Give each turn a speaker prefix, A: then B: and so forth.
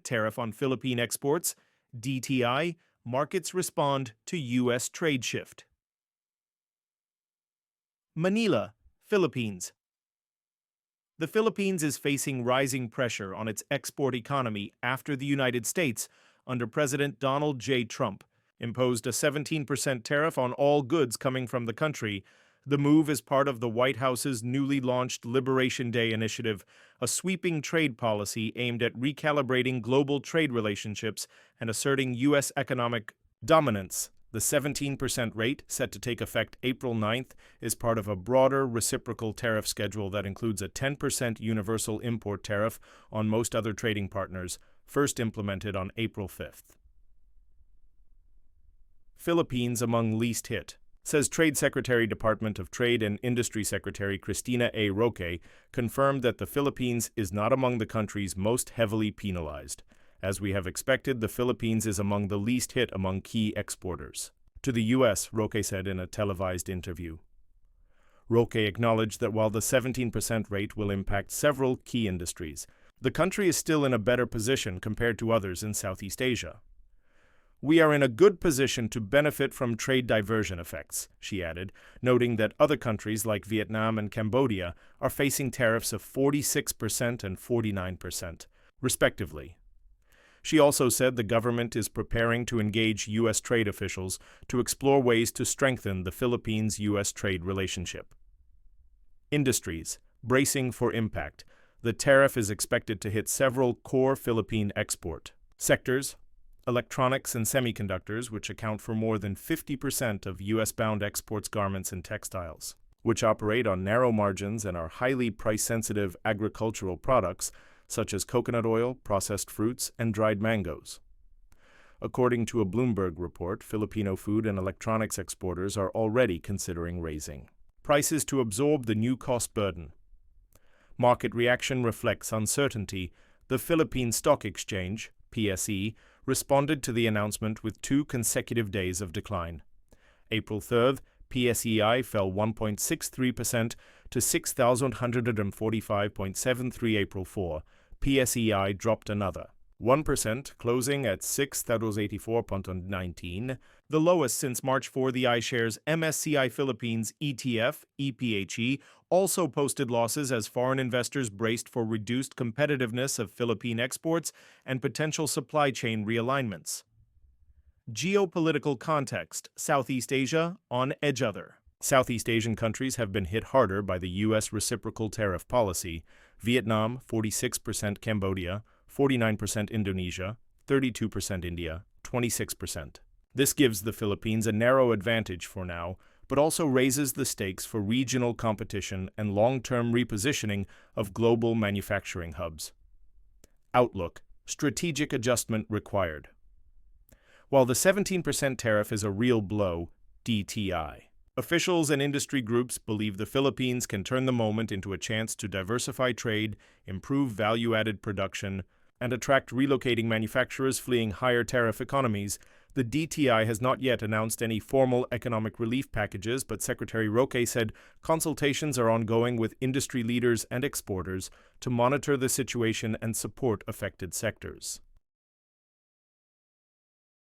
A: tariff on Philippine exports, DTI, markets respond to U.S. trade shift. Manila, Philippines. The Philippines is facing rising pressure on its export economy after the United States, under President Donald J. Trump, imposed a 17% tariff on all goods coming from the country. The move is part of the White House's newly launched Liberation Day initiative, a sweeping trade policy aimed at recalibrating global trade relationships and asserting U.S. economic dominance. The 17% rate, set to take effect April 9th, is part of a broader reciprocal tariff schedule that includes a 10% universal import tariff on most other trading partners, first implemented on April 5th. Philippines among least hit, says Trade Secretary Department of Trade and Industry Secretary Cristina A. Roque, confirmed that the Philippines is not among the countries most heavily penalized. As we have expected, the Philippines is among the least hit among key exporters. To the U.S., Roque said in a televised interview. Roque acknowledged that while the 17% rate will impact several key industries, the country is still in a better position compared to others in Southeast Asia. We are in a good position to benefit from trade diversion effects, she added, noting that other countries like Vietnam and Cambodia are facing tariffs of 46% and 49%, respectively. She also said the government is preparing to engage U.S. trade officials to explore ways to strengthen the Philippines-U.S. trade relationship. Industries, bracing for impact. The tariff is expected to hit several core Philippine export sectors: electronics and semiconductors, which account for more than 50% of U.S.-bound exports, garments and textiles, which operate on narrow margins and are highly price-sensitive agricultural products, such as coconut oil, processed fruits, and dried mangoes. According to a Bloomberg report, Filipino food and electronics exporters are already considering raising prices to absorb the new cost burden. Market reaction reflects uncertainty. The Philippine Stock Exchange, PSE, responded to the announcement with 2 consecutive days of decline. April 3rd, PSEI fell 1.63% to 6,145.73. April 4, PSEI dropped another 1%, closing at 6,084.19, the lowest since March 4. The iShares MSCI Philippines ETF, EPHE, also posted losses as foreign investors braced for reduced competitiveness of Philippine exports and potential supply chain realignments. Geopolitical context: Southeast Asia on edge. Other Southeast Asian countries have been hit harder by the U.S. reciprocal tariff policy. Vietnam, 46%; Cambodia, 49%; Indonesia, 32%; India, 26%. This gives the Philippines a narrow advantage for now, but also raises the stakes for regional competition and long-term repositioning of global manufacturing hubs. Outlook: strategic adjustment required. While the 17% tariff is a real blow, DTI officials and industry groups believe the Philippines can turn the moment into a chance to diversify trade, improve value-added production, and attract relocating manufacturers fleeing higher tariff economies. The DTI has not yet announced any formal economic relief packages, but Secretary Roque said consultations are ongoing with industry leaders and exporters to monitor the situation and support affected sectors.